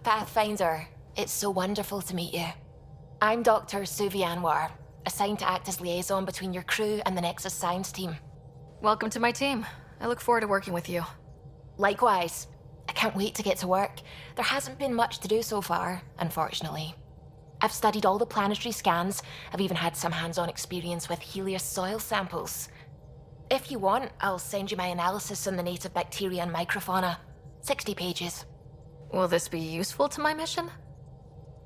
Pathfinder. It's so wonderful to meet you. I'm Dr. Suvi Anwar, assigned to act as liaison between your crew and the Nexus Science team. Welcome to my team. I look forward to working with you. Likewise. I can't wait to get to work. There hasn't been much to do so far, unfortunately. I've studied all the planetary scans. I've even had some hands-on experience with Helios soil samples. If you want, I'll send you my analysis on the native bacteria and microfauna. 60 pages. Will this be useful to my mission?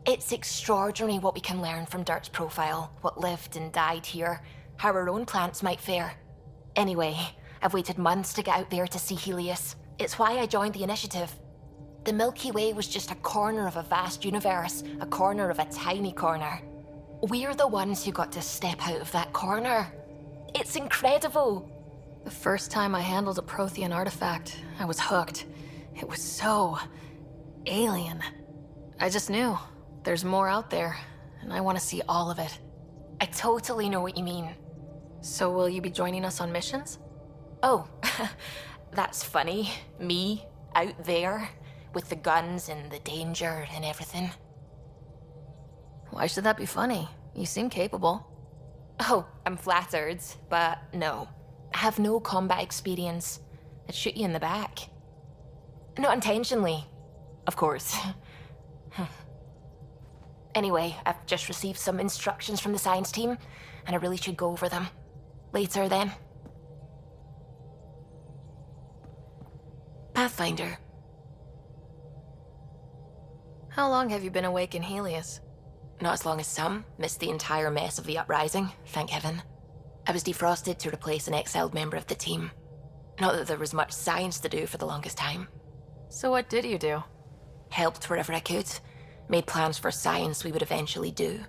It's extraordinary what we can learn from Dirt's profile, what lived and died here, how our own plants might fare. Anyway, I've waited months to get out there to see Helios. It's why I joined the initiative. The Milky Way was just a corner of a vast universe, a corner of a tiny corner. We're the ones who got to step out of that corner. It's incredible. The first time I handled a Prothean artifact, I was hooked. It was so alien. I just knew there's more out there, and I want to see all of it. I totally know what you mean. So will you be joining us on missions? Oh, that's funny. Me, out there, with the guns and the danger and everything. Why should that be funny? You seem capable. Oh, I'm flattered, but no. I have no combat experience. I'd shoot you in the back. Not intentionally, of course. Anyway, I've just received some instructions from the science team, and I really should go over them. Later, then. Pathfinder. How long have you been awake in Helios? Not as long as some. Missed the entire mess of the uprising, thank heaven. I was defrosted to replace an exiled member of the team. Not that there was much science to do for the longest time. So what did you do? Helped wherever I could. Made plans for science we would eventually do.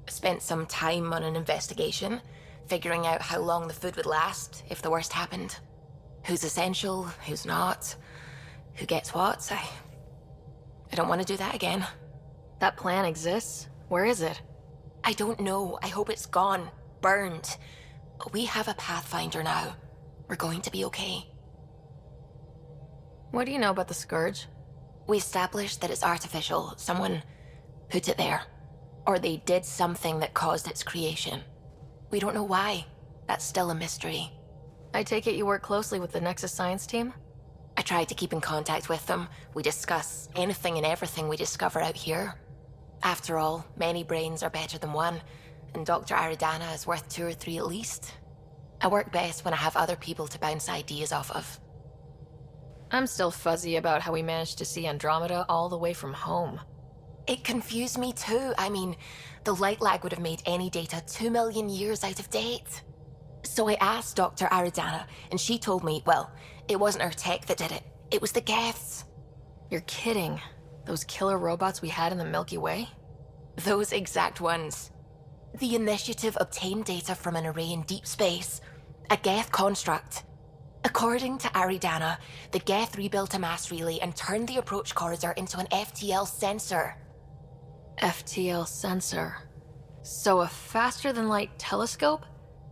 Spent some time on an investigation, figuring out how long the food would last if the worst happened. Who's essential, who's not, who gets what. I don't want to do that again. That plan exists? Where is it? I don't know. I hope it's gone. Burned. We have a Pathfinder now. We're going to be okay. What do you know about the Scourge? We established that it's artificial. Someone put it there. Or they did something that caused its creation. We don't know why. That's still a mystery. I take it you work closely with the Nexus Science team? I try to keep in contact with them. We discuss anything and everything we discover out here. After all, many brains are better than one, and Dr. Aridana is worth 2 or 3 at least. I work best when I have other people to bounce ideas off of. I'm still fuzzy about how we managed to see Andromeda all the way from home. It confused me too. I mean, the light lag would have made any data 2 million years out of date. So I asked Dr. Aridana, and she told me, well, it wasn't her tech that did it. It was the Geths. You're kidding. Those killer robots we had in the Milky Way? Those exact ones. The initiative obtained data from an array in deep space, a Geth construct. According to Aridana, the Geth rebuilt a mass relay and turned the approach corridor into an FTL sensor. FTL sensor. So a faster-than-light telescope?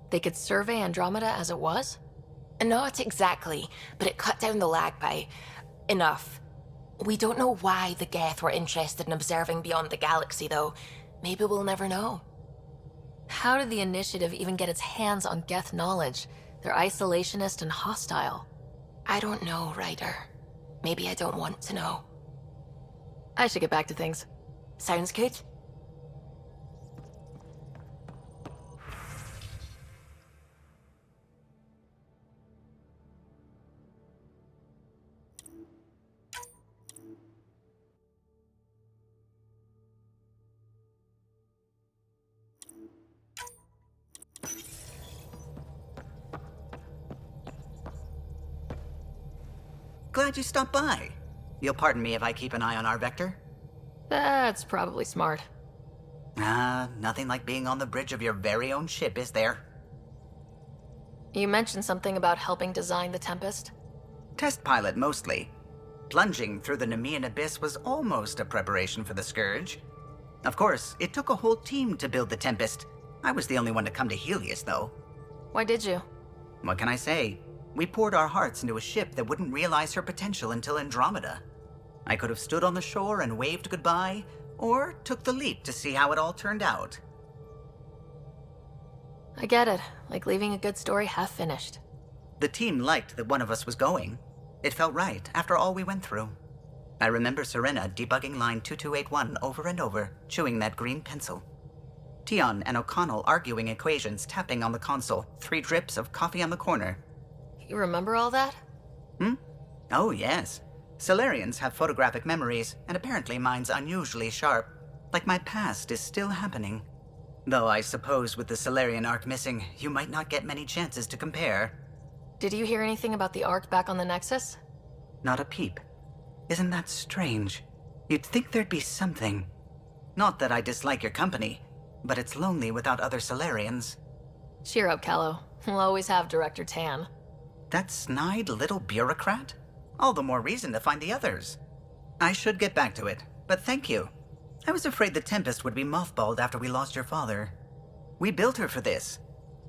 They could survey Andromeda as it was? Not exactly, but it cut down the lag by enough. We don't know why the Geth were interested in observing beyond the galaxy, though. Maybe we'll never know. How did the Initiative even get its hands on Geth knowledge? They're isolationist and hostile. I don't know, Ryder. Maybe I don't want to know. I should get back to things. Sounds good. Glad you stopped by. You'll pardon me if I keep an eye on our vector? That's probably smart. Nothing like being on the bridge of your very own ship, is there? You mentioned something about helping design the Tempest? Test pilot, mostly. Plunging through the Nemean abyss was almost a preparation for the Scourge. Of course, it took a whole team to build the Tempest. I was the only one to come to Helios, though. Why did you? What can I say? We poured our hearts into a ship that wouldn't realize her potential until Andromeda. I could have stood on the shore and waved goodbye, or took the leap to see how it all turned out. I get it, like leaving a good story half finished. The team liked that one of us was going. It felt right after all we went through. I remember Serena debugging line 2281 over and over, chewing that green pencil. Tion and O'Connell arguing equations, tapping on the console, 3 drips of coffee on the corner. You remember all that? Oh, yes. Solarians have photographic memories, and apparently mine's unusually sharp. Like my past is still happening. Though I suppose with the Solarian arc missing, you might not get many chances to compare. Did you hear anything about the arc back on the Nexus? Not a peep. Isn't that strange? You'd think there'd be something. Not that I dislike your company, but it's lonely without other Solarians. Cheer up, Callow. We'll always have Director Tan. That snide little bureaucrat? All the more reason to find the others. I should get back to it, but thank you. I was afraid the Tempest would be mothballed after we lost your father. We built her for this.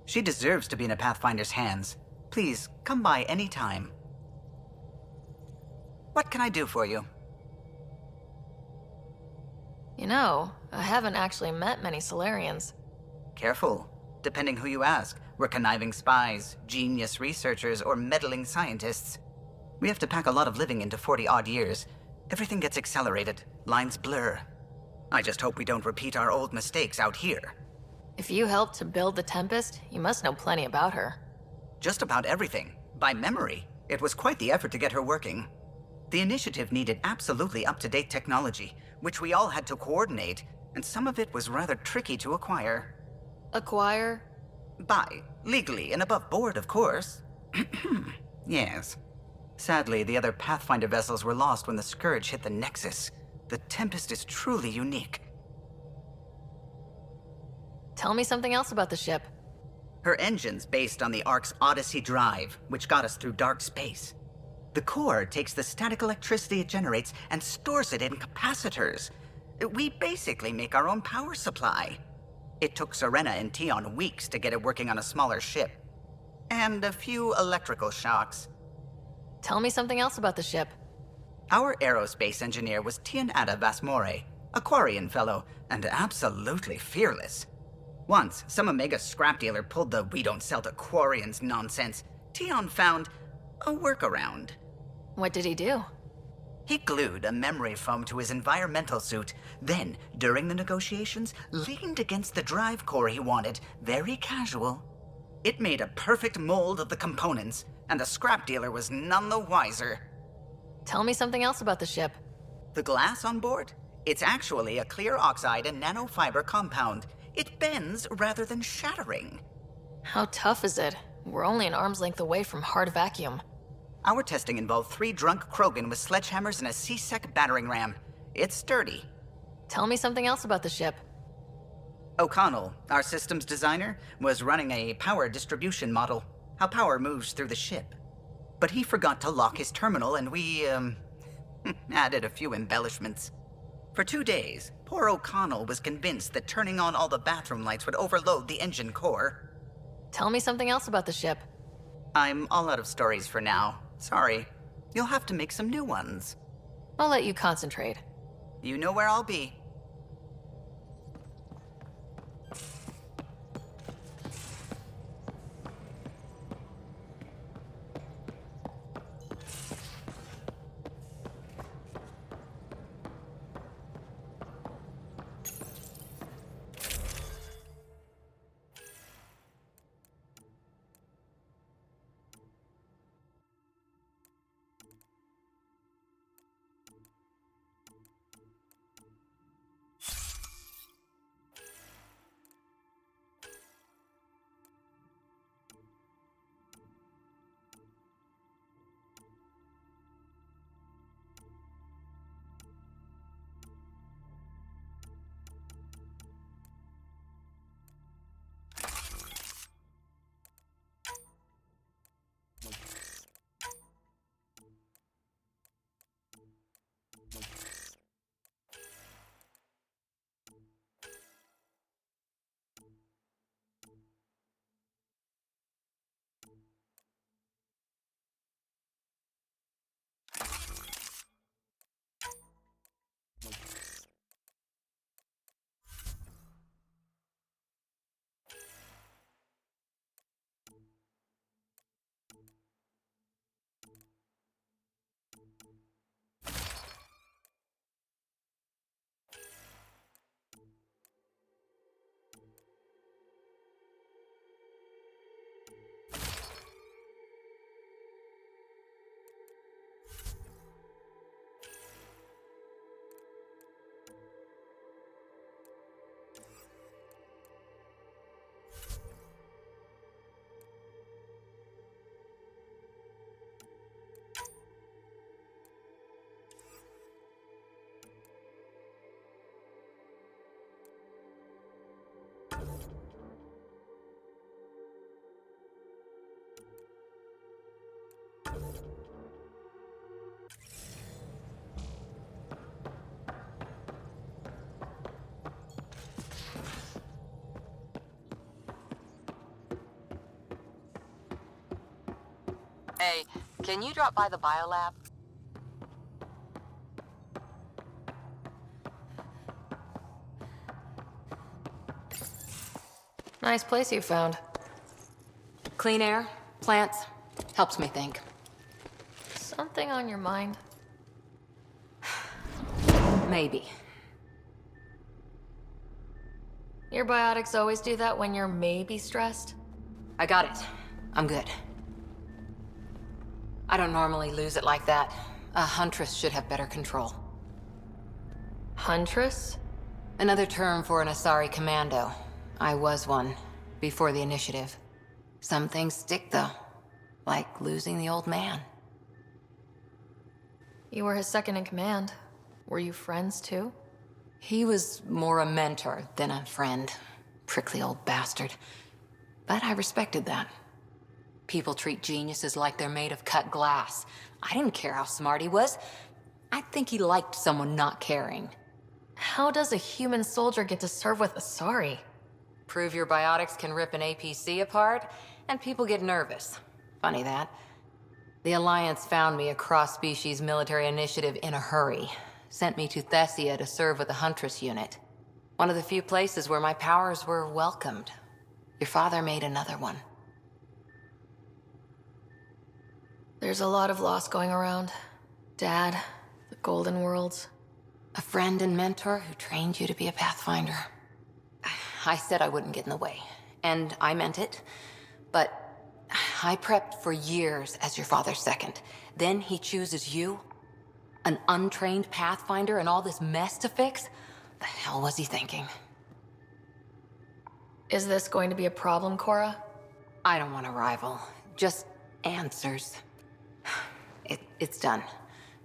She deserves to be in a Pathfinder's hands. Please, come by any time. What can I do for you? You know, I haven't actually met many Solarians. Careful. Depending who you ask, we're conniving spies, genius researchers, or meddling scientists. We have to pack a lot of living into 40-odd years. Everything gets accelerated. Lines blur. I just hope we don't repeat our old mistakes out here. If you helped to build the Tempest, you must know plenty about her. Just about everything. By memory. It was quite the effort to get her working. The initiative needed absolutely up-to-date technology, which we all had to coordinate, and some of it was rather tricky to acquire. Acquire? Buy. Legally and above board, of course. Yes. Sadly, the other Pathfinder vessels were lost when the Scourge hit the Nexus. The Tempest is truly unique. Tell me something else about the ship. Her engine's based on the Ark's Odyssey drive, which got us through dark space. The core takes the static electricity it generates and stores it in capacitors. We basically make our own power supply. It took Serena and Tion weeks to get it working on a smaller ship. And a few electrical shocks. Tell me something else about the ship. Our aerospace engineer was Tianada Vasmore, a Quarian fellow, and absolutely fearless. Once, some Omega scrap dealer pulled the "we don't sell to Quarians" nonsense. Tion found a workaround. What did he do? He glued a memory foam to his environmental suit, then, during the negotiations, leaned against the drive core he wanted, very casual. It made a perfect mold of the components, and the scrap dealer was none the wiser. Tell me something else about the ship. The glass on board? It's actually a clear oxide and nanofiber compound. It bends rather than shattering. How tough is it? We're only an arm's length away from hard vacuum. Our testing involved 3 drunk Krogan with sledgehammers and a C-Sec battering ram. It's sturdy. Tell me something else about the ship. O'Connell, our systems designer, was running a power distribution model, how power moves through the ship. But he forgot to lock his terminal and we, added a few embellishments. For 2 days, poor O'Connell was convinced that turning on all the bathroom lights would overload the engine core. Tell me something else about the ship. I'm all out of stories for now. Sorry. You'll have to make some new ones. I'll let you concentrate. You know where I'll be. Hey, can you drop by the biolab? Nice place you found. Clean air, plants, helps me think. Something on your mind? Maybe. Your biotics always do that when you're maybe stressed? I got it. I'm good. I don't normally lose it like that. A huntress should have better control. Huntress? Another term for an Asari commando. I was one, before the initiative. Some things stick, though. Like losing the old man. You were his second in command. Were you friends too? He was more a mentor than a friend. Prickly old bastard. But I respected that. People treat geniuses like they're made of cut glass. I didn't care how smart he was. I think he liked someone not caring. How does a human soldier get to serve with Asari? Prove your biotics can rip an APC apart, and people get nervous. Funny that. The Alliance found me a cross-species military initiative in a hurry. Sent me to Thessia to serve with the Huntress unit. One of the few places where my powers were welcomed. Your father made another one. There's a lot of loss going around. Dad, the Golden Worlds. A friend and mentor who trained you to be a Pathfinder. I said I wouldn't get in the way, and I meant it. But I prepped for years as your father's second. Then he chooses you? An untrained Pathfinder and all this mess to fix? The hell was he thinking? Is this going to be a problem, Cora? I don't want a rival. Just answers. It's done.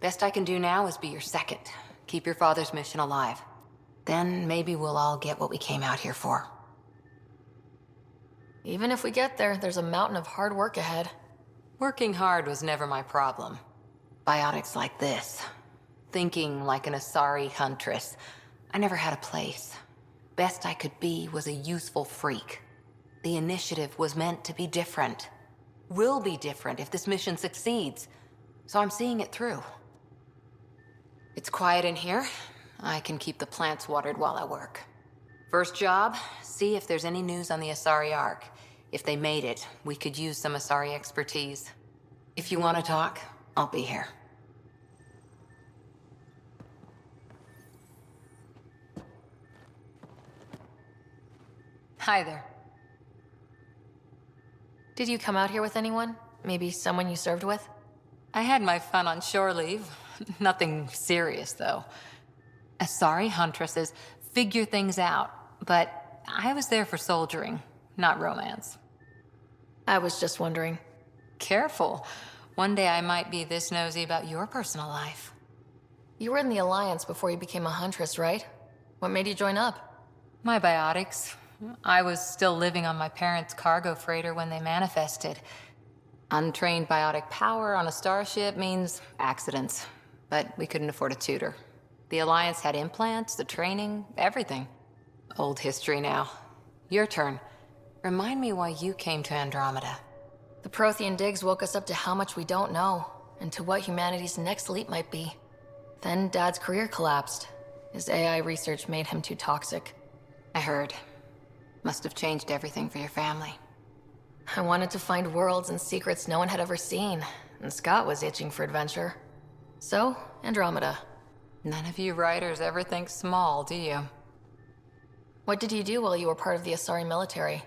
Best I can do now is be your second. Keep your father's mission alive. Then maybe we'll all get what we came out here for. Even if we get there, there's a mountain of hard work ahead. Working hard was never my problem. Biotics like this. Thinking like an Asari huntress. I never had a place. Best I could be was a useful freak. The initiative was meant to be different. Will be different if this mission succeeds. So I'm seeing it through. It's quiet in here. I can keep the plants watered while I work. First job, see if there's any news on the Asari Ark. If they made it, we could use some Asari expertise. If you want to talk, I'll be here. Hi there. Did you come out here with anyone? Maybe someone you served with? I had my fun on shore leave. Nothing serious, though. Asari huntresses figure things out, but I was there for soldiering, not romance. I was just wondering. Careful. One day I might be this nosy about your personal life. You were in the Alliance before you became a huntress, right? What made you join up? My biotics. I was still living on my parents' cargo freighter when they manifested. Untrained biotic power on a starship means accidents, but we couldn't afford a tutor. The Alliance had implants, the training, everything. Old history now. Your turn. Remind me why you came to Andromeda. The Prothean digs woke us up to how much we don't know, and to what humanity's next leap might be. Then Dad's career collapsed. His AI research made him too toxic. I heard. Must have changed everything for your family. I wanted to find worlds and secrets no one had ever seen, and Scott was itching for adventure. So, Andromeda. None of you Ryders ever think small, do you? What did you do while you were part of the Asari military?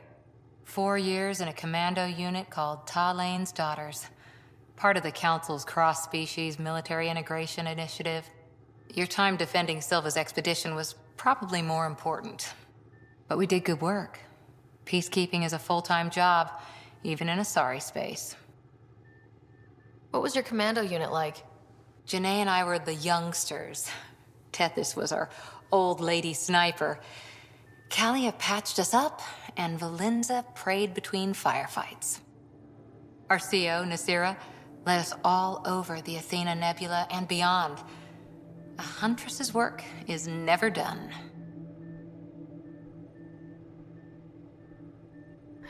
4 years in a commando unit called Talane's Daughters. Part of the Council's cross-species military integration initiative. Your time defending Silva's expedition was probably more important. But we did good work. Peacekeeping is a full-time job, even in Asari space. What was your commando unit like? Janae and I were the youngsters. Tethys was our old lady sniper. Kalia patched us up, and Valenza prayed between firefights. Our CO, Nasira, led us all over the Athena Nebula and beyond. A huntress's work is never done.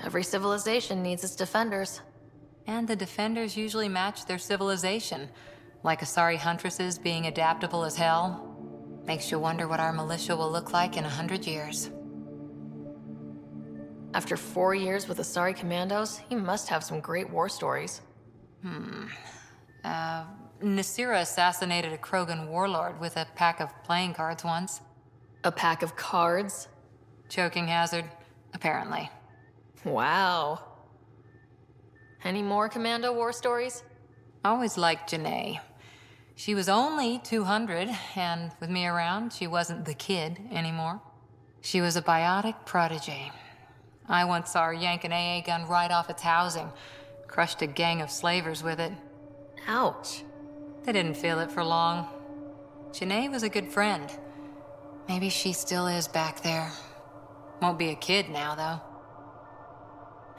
Every civilization needs its defenders. And the defenders usually match their civilization, like Asari huntresses being adaptable as hell. Makes you wonder what our militia will look like in 100 years. After 4 years with Asari commandos, he must have some great war stories. Nasira assassinated a Krogan warlord with a pack of playing cards once. A pack of cards? Choking hazard, apparently. Wow. Any more commando war stories? Always liked Janae. She was only 200, and with me around, she wasn't the kid anymore. She was a biotic protege. I once saw her yank an AA gun right off its housing, crushed a gang of slavers with it. Ouch. They didn't feel it for long. Janae was a good friend. Maybe she still is back there. Won't be a kid now, though.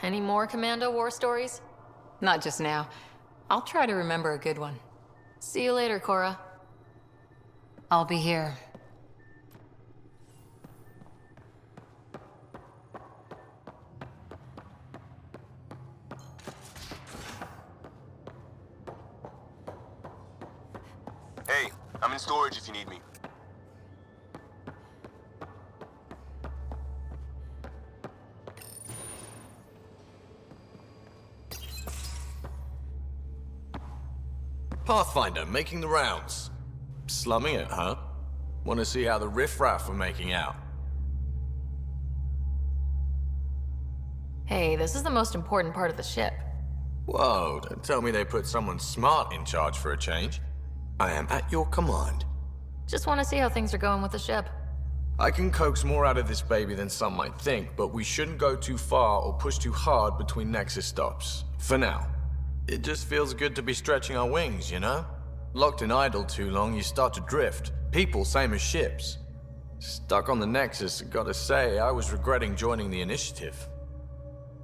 Any more commando war stories? Not just now. I'll try to remember a good one. See you later, Cora. I'll be here. Hey, I'm in storage if you need me. Pathfinder, making the rounds. Slumming it, huh? Want to see how the riffraff are making out? Hey, this is the most important part of the ship. Whoa, don't tell me they put someone smart in charge for a change. I am at your command. Just want to see how things are going with the ship. I can coax more out of this baby than some might think, but we shouldn't go too far or push too hard between Nexus stops. For now. It just feels good to be stretching our wings, you know? Locked in idle too long, you start to drift. People, same as ships. Stuck on the Nexus, gotta say, I was regretting joining the Initiative.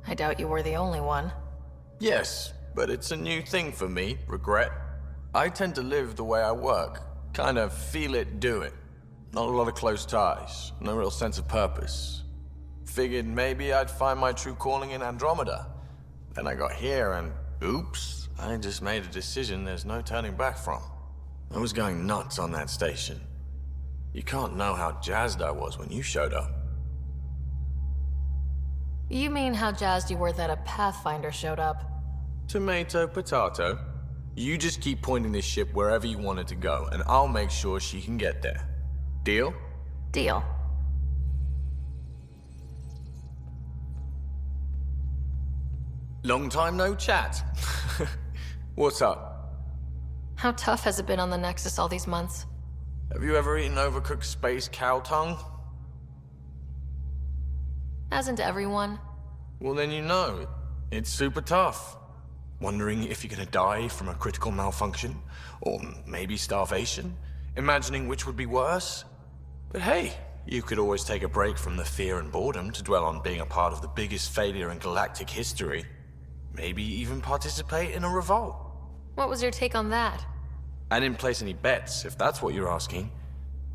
I doubt you were the only one. Yes, but it's a new thing for me, regret. I tend to live the way I work. Kind of feel it, do it. Not a lot of close ties, no real sense of purpose. Figured maybe I'd find my true calling in Andromeda. Then I got here and oops, I just made a decision there's no turning back from. I was going nuts on that station. You can't know how jazzed I was when you showed up. You mean how jazzed you were that a Pathfinder showed up? Tomato, potato. You just keep pointing this ship wherever you want it to go, and I'll make sure she can get there. Deal? Deal. Long time no chat. What's up? How tough has it been on the Nexus all these months? Have you ever eaten overcooked space cow tongue? Hasn't everyone? Well, then you know. It's super tough. Wondering if you're gonna die from a critical malfunction, or maybe starvation, imagining which would be worse. But hey, you could always take a break from the fear and boredom to dwell on being a part of the biggest failure in galactic history. Maybe even participate in a revolt. What was your take on that? I didn't place any bets, if that's what you're asking.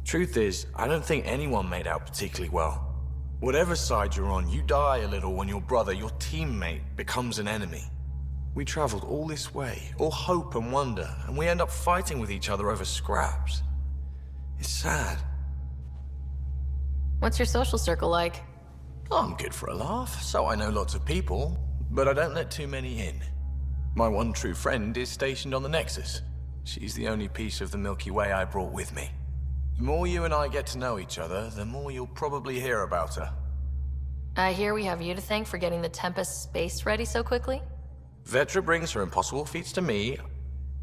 Truth is, I don't think anyone made out particularly well. Whatever side you're on, you die a little when your brother, your teammate, becomes an enemy. We traveled all this way, all hope and wonder, and we end up fighting with each other over scraps. It's sad. What's your social circle like? I'm good for a laugh, so I know lots of people, but I don't let too many in. My one true friend is stationed on the Nexus. She's the only piece of the Milky Way I brought with me. The more you and I get to know each other, the more you'll probably hear about her. I hear we have you to thank for getting the Tempest space ready so quickly? Vetra brings her impossible feats to me.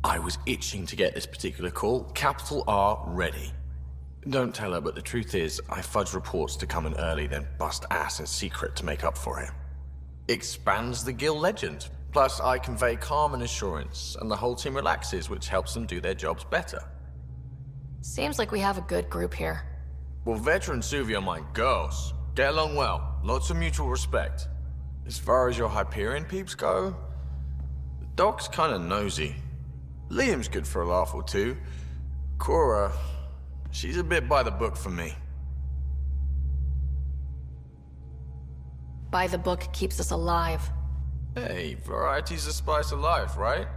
I was itching to get this particular call, capital R, ready. Don't tell her, but the truth is, I fudge reports to come in early, then bust ass in secret to make up for it. Expands the guild legend. Plus, I convey calm and assurance, and the whole team relaxes, which helps them do their jobs better. Seems like we have a good group here. Well, Vetra and Suvi are my girls. Get along well. Lots of mutual respect. As far as your Hyperion peeps go, the Doc's kinda nosy. Liam's good for a laugh or two. Cora, she's a bit by the book for me. By the book keeps us alive. Hey, variety's the spice of life, right?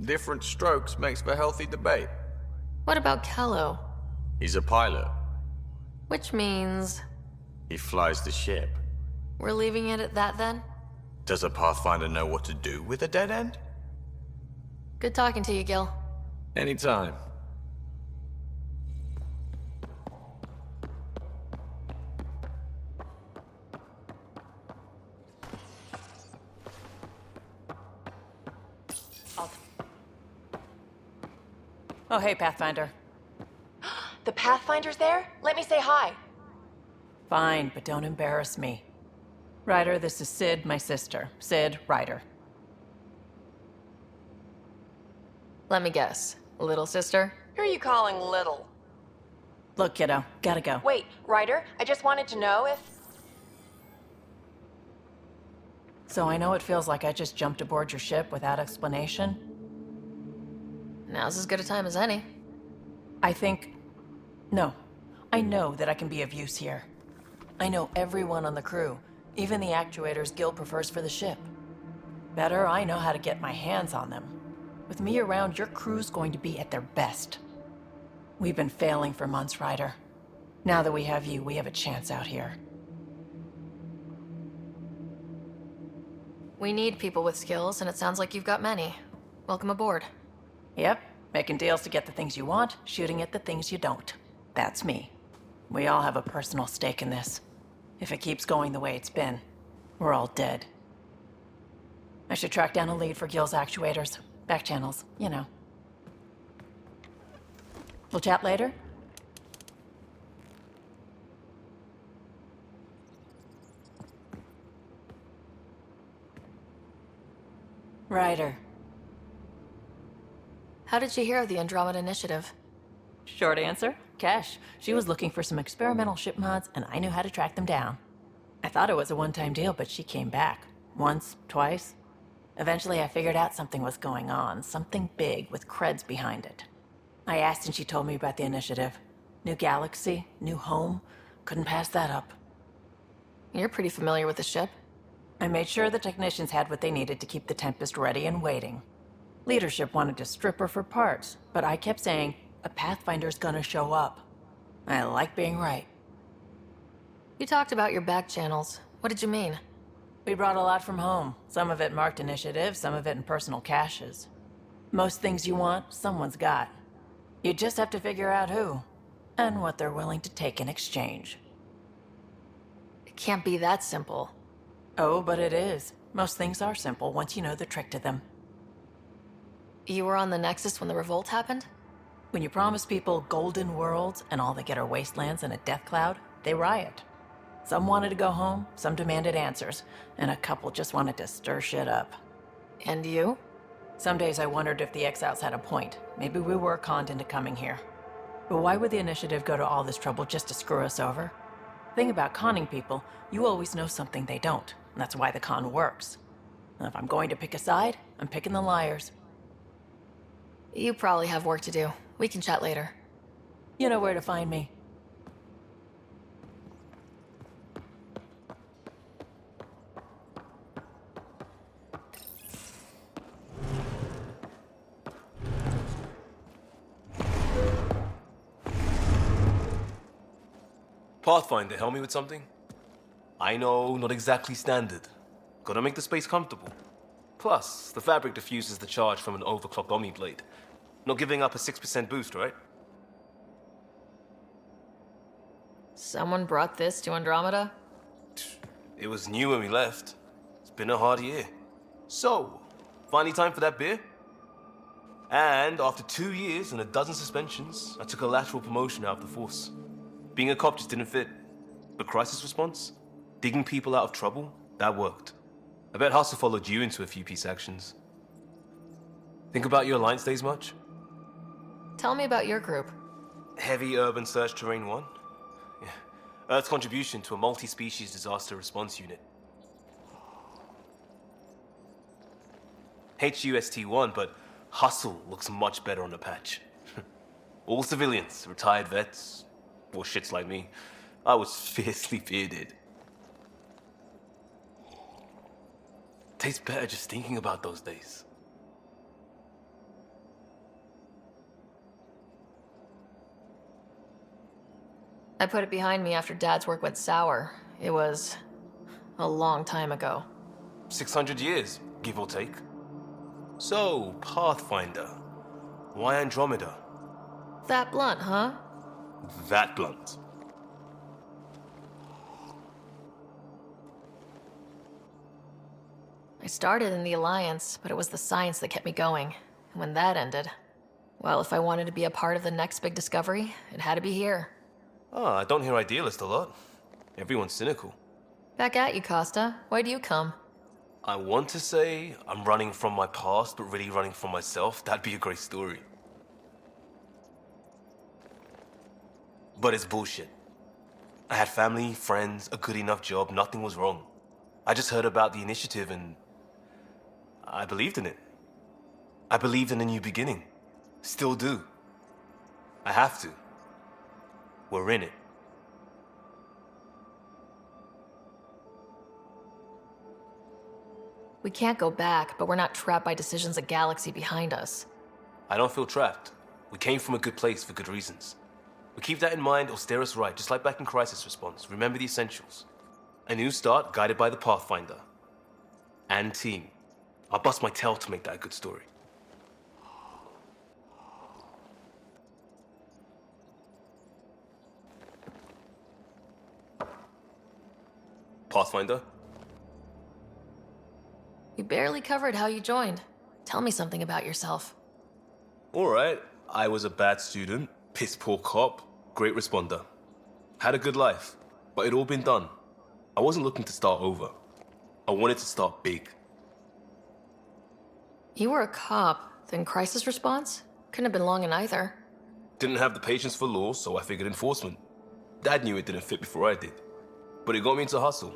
Different strokes makes for healthy debate. What about Kello? He's a pilot. Which means He flies the ship. we're leaving it at that then? Does a Pathfinder know what to do with a dead end? Good talking to you, Gil. Anytime. Oh, hey, Pathfinder. The Pathfinder's there? Let me say hi. Fine, but don't embarrass me. Ryder, this is Sid, my sister. Sid, Ryder. Let me guess. Little sister? Who are you calling little? Look, kiddo, gotta go. Wait, Ryder, I just wanted to know if... So I know it feels like I just jumped aboard your ship without explanation. Now's as good a time as any. No. I know that I can be of use here. I know everyone on the crew, even the actuators Gil prefers for the ship. Better, I know how to get my hands on them. With me around, your crew's going to be at their best. We've been failing for months, Ryder. Now that we have you, we have a chance out here. We need people with skills, and it sounds like you've got many. Welcome aboard. Yep, making deals to get the things you want, shooting at the things you don't. That's me. We all have a personal stake in this. If it keeps going the way it's been, we're all dead. I should track down a lead for Gil's actuators. Back channels, you know. We'll chat later? Ryder. How did you hear of the Andromeda Initiative? Short answer, Cash. She was looking for some experimental ship mods, and I knew how to track them down. I thought it was a one-time deal, but she came back. Once, twice. Eventually, I figured out something was going on, something big with creds behind it. I asked and she told me about the initiative. New galaxy, new home. Couldn't pass that up. You're pretty familiar with the ship. I made sure the technicians had what they needed to keep the Tempest ready and waiting. Leadership wanted to strip her for parts, but I kept saying, a Pathfinder's gonna show up. I like being right. You talked about your back channels. What did you mean? We brought a lot from home. Some of it marked initiative, some of it in personal caches. Most things you want, someone's got. You just have to figure out who, and what they're willing to take in exchange. It can't be that simple. Oh, but it is. Most things are simple once you know the trick to them. You were on the Nexus when the revolt happened? When you promise people golden worlds and all they get are wastelands and a death cloud, they riot. Some wanted to go home, some demanded answers, and a couple just wanted to stir shit up. And you? Some days I wondered if the exiles had a point. Maybe we were conned into coming here. But why would the initiative go to all this trouble just to screw us over? Thing about conning people, you always know something they don't, and that's why the con works. And if I'm going to pick a side, I'm picking the liars. You probably have work to do. We can chat later. You know where to find me. Pathfinder, help me with something? I know, not exactly standard. Gotta make the space comfortable. Plus, the fabric diffuses the charge from an overclocked Omni blade. Not giving up a 6% boost, right? Someone brought this to Andromeda? It was new when we left. It's been a hard year. So, finally time for that beer? And after 2 years and a dozen suspensions, I took a lateral promotion out of the force. Being a cop just didn't fit. But crisis response? Digging people out of trouble? That worked. I bet Hustle followed you into a few peace actions. Think about your Alliance days much? Tell me about your group. Heavy Urban Search Terrain 1? Yeah. Earth's contribution to a multi-species disaster response unit. HUST-1, but Hustle looks much better on the patch. All civilians, retired vets, or shits like me. I was fiercely bearded. Tastes better just thinking about those days. I put it behind me after Dad's work went sour. It was a long time ago. 600 years, give or take. So, Pathfinder. Why Andromeda? That blunt, huh? That blunt. I started in the Alliance, but it was the science that kept me going. And when that ended, well, if I wanted to be a part of the next big discovery, it had to be here. I don't hear idealist a lot. Everyone's cynical. Back at you, Costa. Why do you come? I want to say I'm running from my past, but really running from myself. That'd be a great story. But it's bullshit. I had family, friends, a good enough job, nothing was wrong. I just heard about the initiative and I believed in it. I believed in a new beginning. Still do. I have to. We're in it. We can't go back, but we're not trapped by decisions a galaxy behind us. I don't feel trapped. We came from a good place for good reasons. We keep that in mind or steer us right, just like back in Crisis Response. Remember the essentials. A new start guided by the Pathfinder. And team. I'll bust my tail to make that a good story. Pathfinder? We barely covered how you joined. Tell me something about yourself. Alright, I was a bad student, piss poor cop, great responder. Had a good life, but it'd all been done. I wasn't looking to start over. I wanted to start big. You were a cop, then crisis response? Couldn't have been long in either. Didn't have the patience for law, so I figured enforcement. Dad knew it didn't fit before I did. But it got me into hustle.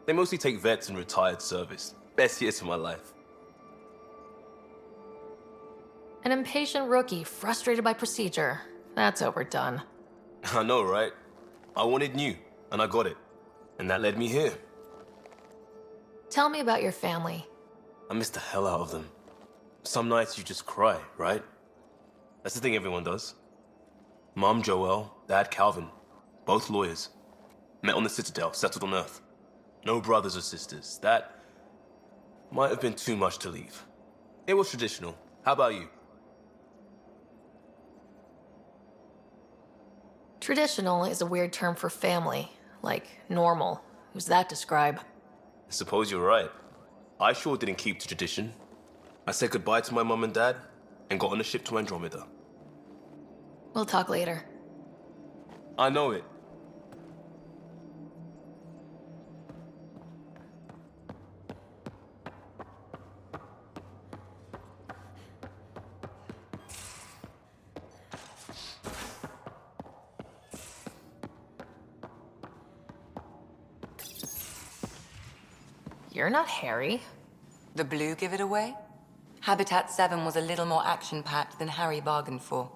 They mostly take vets and retired service. Best years of my life. An impatient rookie, frustrated by procedure. That's overdone. I know, right? I wanted new, and I got it. And that led me here. Tell me about your family. I miss the hell out of them. Some nights you just cry, right? That's the thing everyone does. Mom Joelle, Dad Calvin, both lawyers. Met on the Citadel, settled on Earth. No brothers or sisters. That might have been too much to leave. It was traditional. How about you? Traditional is a weird term for family, like normal. Who's that describe? I suppose you're right. I sure didn't keep to tradition. I said goodbye to my mom and dad and got on a ship to Andromeda. We'll talk later. I know it. You're not Harry. The blue give it away? Habitat 7 was a little more action-packed than Harry bargained for.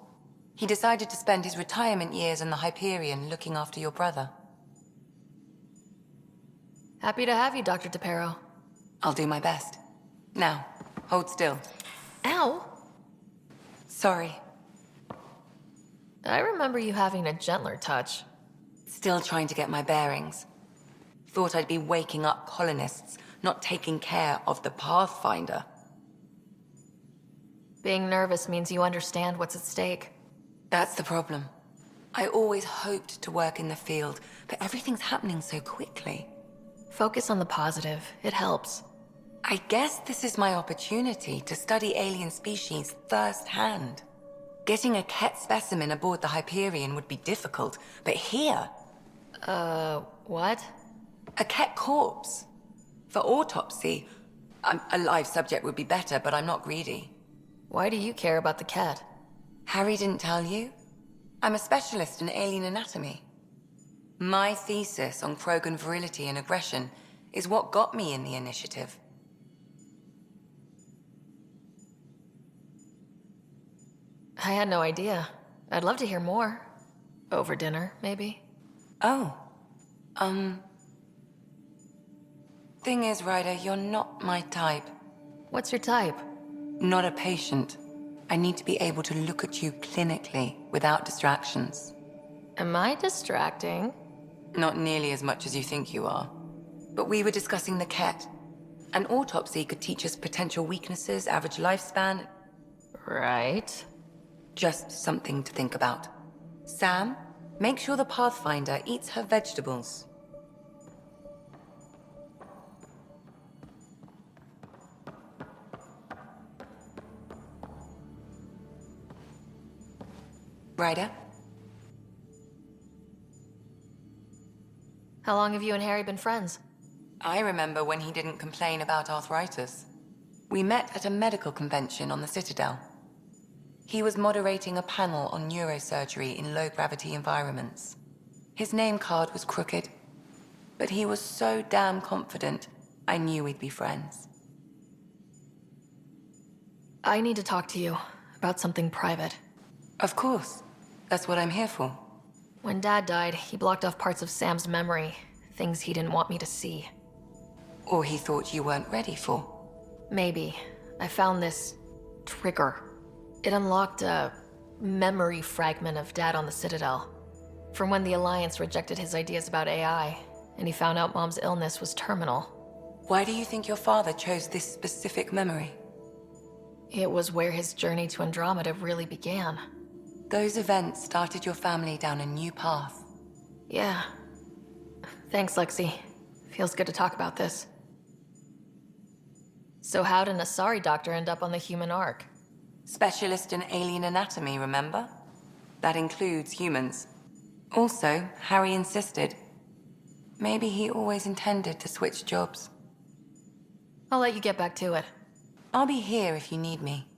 He decided to spend his retirement years in the Hyperion looking after your brother. Happy to have you, Dr. DePero. I'll do my best. Now, hold still. Ow! Sorry. I remember you having a gentler touch. Still trying to get my bearings. Thought I'd be waking up colonists, not taking care of the Pathfinder. Being nervous means you understand what's at stake. That's the problem. I always hoped to work in the field, but everything's happening so quickly. Focus on the positive. It helps. I guess this is my opportunity to study alien species firsthand. Getting a Ket specimen aboard the Hyperion would be difficult, but here... What? A Ket corpse. For autopsy, a live subject would be better, but I'm not greedy. Why do you care about the cat? Harry didn't tell you? I'm a specialist in alien anatomy. My thesis on Krogan virility and aggression is what got me in the initiative. I had no idea. I'd love to hear more. Over dinner, maybe? Oh. Thing is, Ryder, you're not my type. What's your type? Not a patient. I need to be able to look at you clinically without distractions. Am I distracting? Not nearly as much as you think you are. But we were discussing the Ket. An autopsy could teach us potential weaknesses, average lifespan. Right. Just something to think about. Sam, make sure the Pathfinder eats her vegetables. Ryder? How long have you and Harry been friends? I remember when he didn't complain about arthritis. We met at a medical convention on the Citadel. He was moderating a panel on neurosurgery in low-gravity environments. His name card was crooked, but he was so damn confident, I knew we'd be friends. I need to talk to you about something private. Of course. That's what I'm here for. When Dad died, he blocked off parts of Sam's memory, things he didn't want me to see. Or he thought you weren't ready for. Maybe. I found this trigger. It unlocked a memory fragment of Dad on the Citadel. From when the Alliance rejected his ideas about AI, and he found out Mom's illness was terminal. Why do you think your father chose this specific memory? It was where his journey to Andromeda really began. Those events started your family down a new path. Yeah. Thanks, Lexi. Feels good to talk about this. So how did an Asari doctor end up on the human Ark? Specialist in alien anatomy, remember? That includes humans. Also, Harry insisted. Maybe he always intended to switch jobs. I'll let you get back to it. I'll be here if you need me.